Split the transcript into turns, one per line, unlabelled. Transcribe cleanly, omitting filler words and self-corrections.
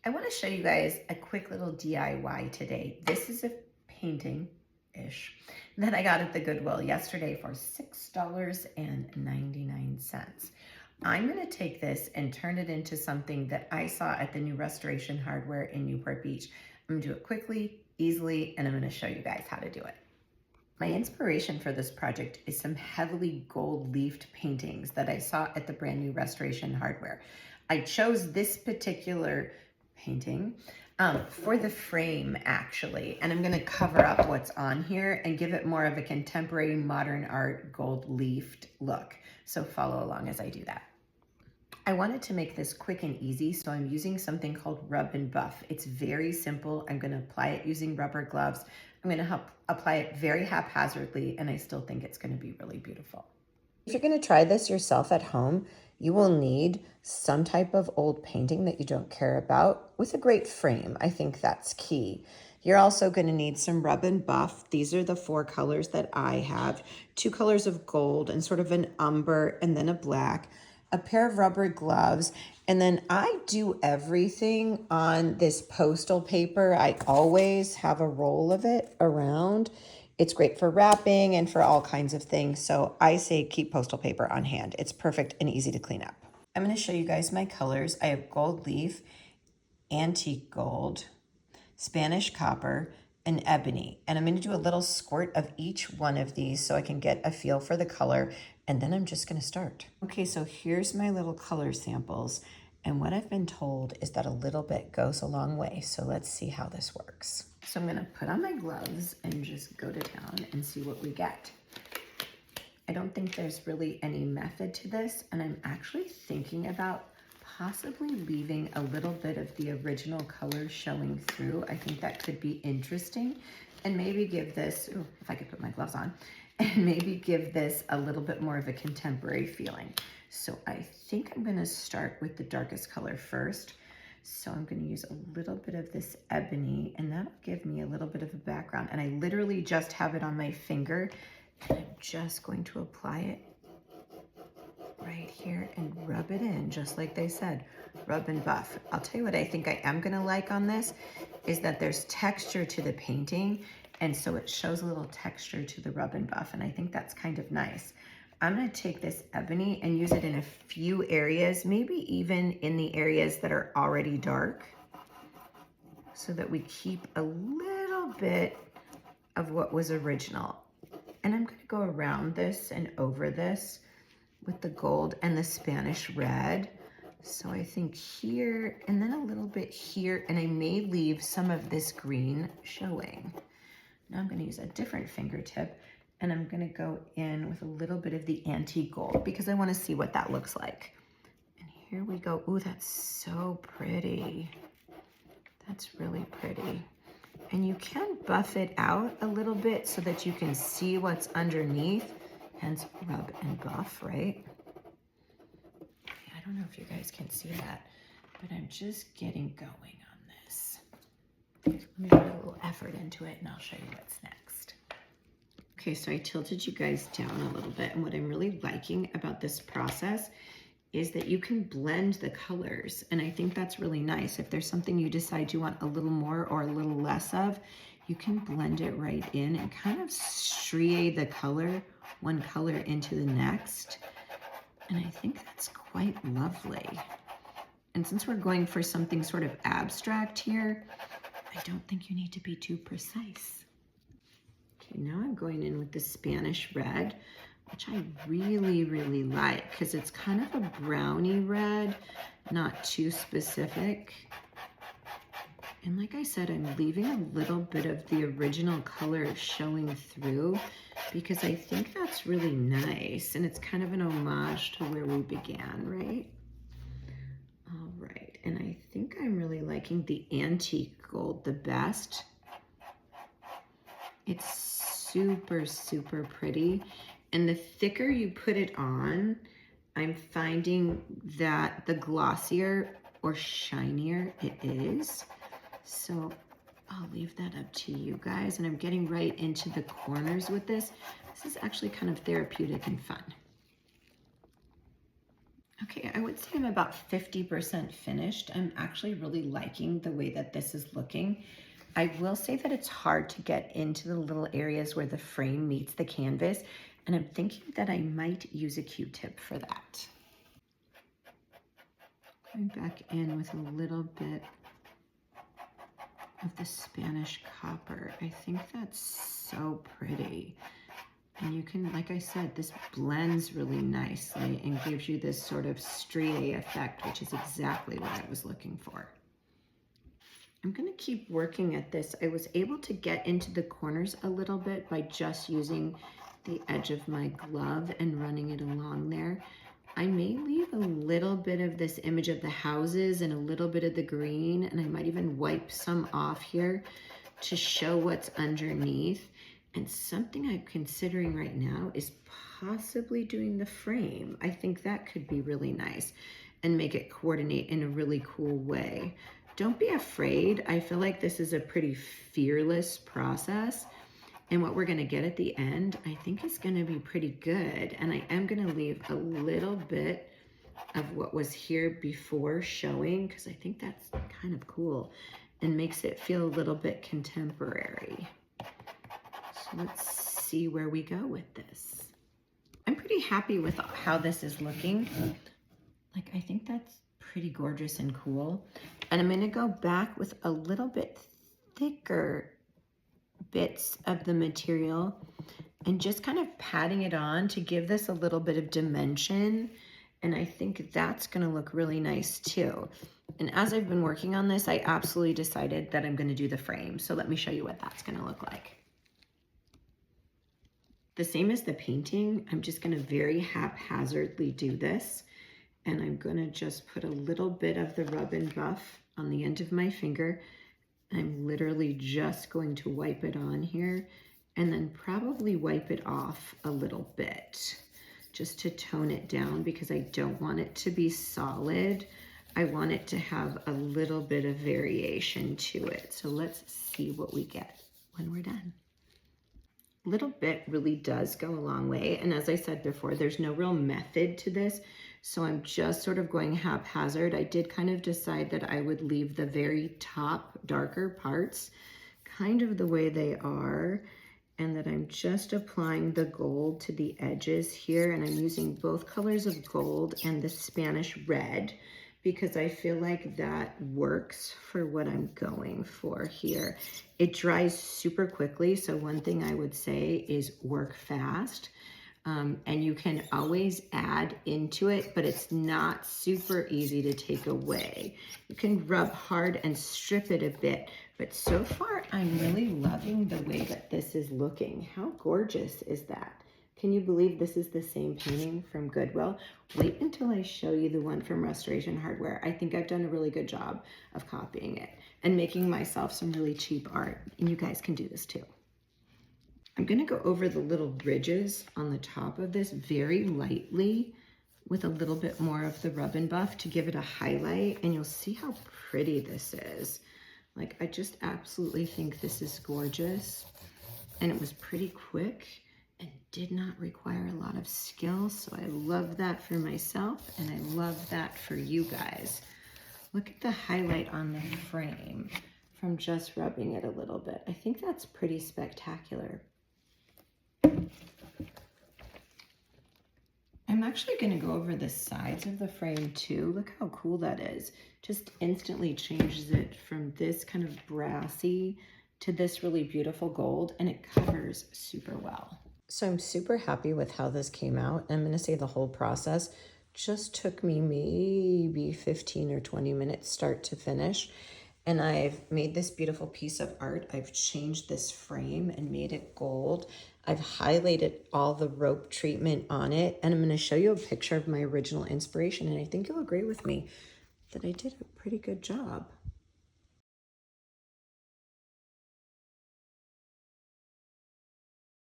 I want to show you guys a quick little DIY today. This is a painting-ish that I got at the Goodwill yesterday for $6.99. I'm going to take this and turn it into something that I saw at the new Restoration Hardware in Newport Beach. I'm going to do it quickly, easily, and I'm going to show you guys how to do it. My inspiration for this project is some heavily gold leafed paintings that I saw at the brand new Restoration Hardware. I chose this particular painting for the frame actually, and I'm going to cover up what's on here and give it more of a contemporary modern art gold leafed look. So follow along as I do that. I wanted to make this quick and easy, so I'm using something called Rub and Buff. It's very simple. I'm going to apply it using rubber gloves. I'm going to apply it very haphazardly, and I still think it's going to be really beautiful. If you're going to try this yourself at home, you will need some type of old painting that you don't care about with a great frame. I think that's key. You're also going to need some Rub and Buff. These are the 4 colors that I have. 2 colors of gold and sort of an umber and then a black. A pair of rubber gloves, and then I do everything on this postal paper. I always have a roll of it around. It's great for wrapping and for all kinds of things. So I say keep postal paper on hand. It's perfect and easy to clean up. I'm going to show you guys my colors. I have gold leaf, antique gold, Spanish copper, and ebony. And I'm going to do a little squirt of each one of these so I can get a feel for the color. And then I'm just going to start. Okay, so here's my little color samples. And what I've been told is that a little bit goes a long way. So let's see how this works. So I'm going to put on my gloves and just go to town and see what we get. I don't think there's really any method to this. And I'm actually thinking about possibly leaving a little bit of the original color showing through. I think that could be interesting. And maybe give this, ooh, if I could put my gloves on, and maybe give this a little bit more of a contemporary feeling. So I think I'm gonna start with the darkest color first. So I'm gonna use a little bit of this ebony, and that'll give me a little bit of a background. And I literally just have it on my finger, and I'm just going to apply it right here and rub it in, just like they said, Rub and Buff. I'll tell you what I think I am gonna like on this is that there's texture to the painting, and so it shows a little texture to the Rub and Buff, and I think that's kind of nice. I'm gonna take this ebony and use it in a few areas, maybe even in the areas that are already dark, so that we keep a little bit of what was original. And I'm gonna go around this and over this with the gold and the Spanish red. So I think here, and then a little bit here, and I may leave some of this green showing. Now I'm gonna use a different fingertip, and I'm gonna go in with a little bit of the antique gold because I wanna see what that looks like. And here we go. Ooh, that's so pretty. That's really pretty. And you can buff it out a little bit so that you can see what's underneath, hence Rub and Buff, right? I don't know if you guys can see that, but I'm just getting going on this. Let me put a little effort into it and I'll show you what's next. Okay, so I tilted you guys down a little bit, and what I'm really liking about this process is that you can blend the colors, and I think that's really nice. If there's something you decide you want a little more or a little less of, you can blend it right in and kind of striate the color, one color into the next. And I think that's quite lovely. And since we're going for something sort of abstract here, I don't think you need to be too precise. Okay, now I'm going in with the Spanish red, which I really, really like because it's kind of a browny red, not too specific. And like I said, I'm leaving a little bit of the original color showing through because I think that's really nice. And it's kind of an homage to where we began, right? All right, and I think I'm really liking the antique gold the best. It's super, super pretty. And the thicker you put it on, I'm finding that the glossier or shinier it is. So I'll leave that up to you guys. And I'm getting right into the corners with this. This is actually kind of therapeutic and fun. Okay, I would say I'm about 50% finished. I'm actually really liking the way that this is looking. I will say that it's hard to get into the little areas where the frame meets the canvas, and I'm thinking that I might use a Q-tip for that. Going back in with a little bit of the Spanish copper. I think that's so pretty. And you can, like I said, this blends really nicely and gives you this sort of strié effect, which is exactly what I was looking for. I'm gonna keep working at this. I was able to get into the corners a little bit by just using the edge of my glove and running it along there. I may leave a little bit of this image of the houses and a little bit of the green, and I might even wipe some off here to show what's underneath. And something I'm considering right now is possibly doing the frame. I think that could be really nice and make it coordinate in a really cool way. Don't be afraid. I feel like this is a pretty fearless process. And what we're gonna get at the end, I think is gonna be pretty good. And I am gonna leave a little bit of what was here before showing, because I think that's kind of cool and makes it feel a little bit contemporary. So let's see where we go with this. I'm pretty happy with how this is looking. Like, I think that's pretty gorgeous and cool. And I'm gonna go back with a little bit thicker bits of the material and just kind of patting it on to give this a little bit of dimension. And I think that's gonna look really nice too. And as I've been working on this, I absolutely decided that I'm gonna do the frame. So let me show you what that's gonna look like. The same as the painting, I'm just gonna very haphazardly do this. And I'm gonna just put a little bit of the rub and buff on the end of my finger. I'm literally just going to wipe it on here and then probably wipe it off a little bit just to tone it down, because I don't want it to be solid. I want it to have a little bit of variation to it. So let's see what we get when we're done. Little bit really does go a long way. And as I said before, there's no real method to this. So I'm just sort of going haphazard. I did kind of decide that I would leave the very top darker parts kind of the way they are, and that I'm just applying the gold to the edges here. And I'm using both colors of gold and the Spanish red, because I feel like that works for what I'm going for here. It dries super quickly, so one thing I would say is work fast. And you can always add into it, but it's not super easy to take away. You can rub hard and strip it a bit, but so far I'm really loving the way that this is looking. How gorgeous is that? Can you believe this is the same painting from Goodwill? Wait until I show you the one from Restoration Hardware. I think I've done a really good job of copying it and making myself some really cheap art, and you guys can do this too. I'm gonna go over the little ridges on the top of this very lightly with a little bit more of the rub and buff to give it a highlight, and you'll see how pretty this is. Like, I just absolutely think this is gorgeous, and it was pretty quick and did not require a lot of skill, so I love that for myself, and I love that for you guys. Look at the highlight on the frame from just rubbing it a little bit. I think that's pretty spectacular. I'm actually going to go over the sides of the frame too. Look how cool that is. Just instantly changes it from this kind of brassy to this really beautiful gold, and it covers super well. So I'm super happy with how this came out. I'm going to say the whole process just took me maybe 15 or 20 minutes start to finish. And I've made this beautiful piece of art. I've changed this frame and made it gold. I've highlighted all the rope treatment on it. And I'm going to show you a picture of my original inspiration. And I think you'll agree with me that I did a pretty good job.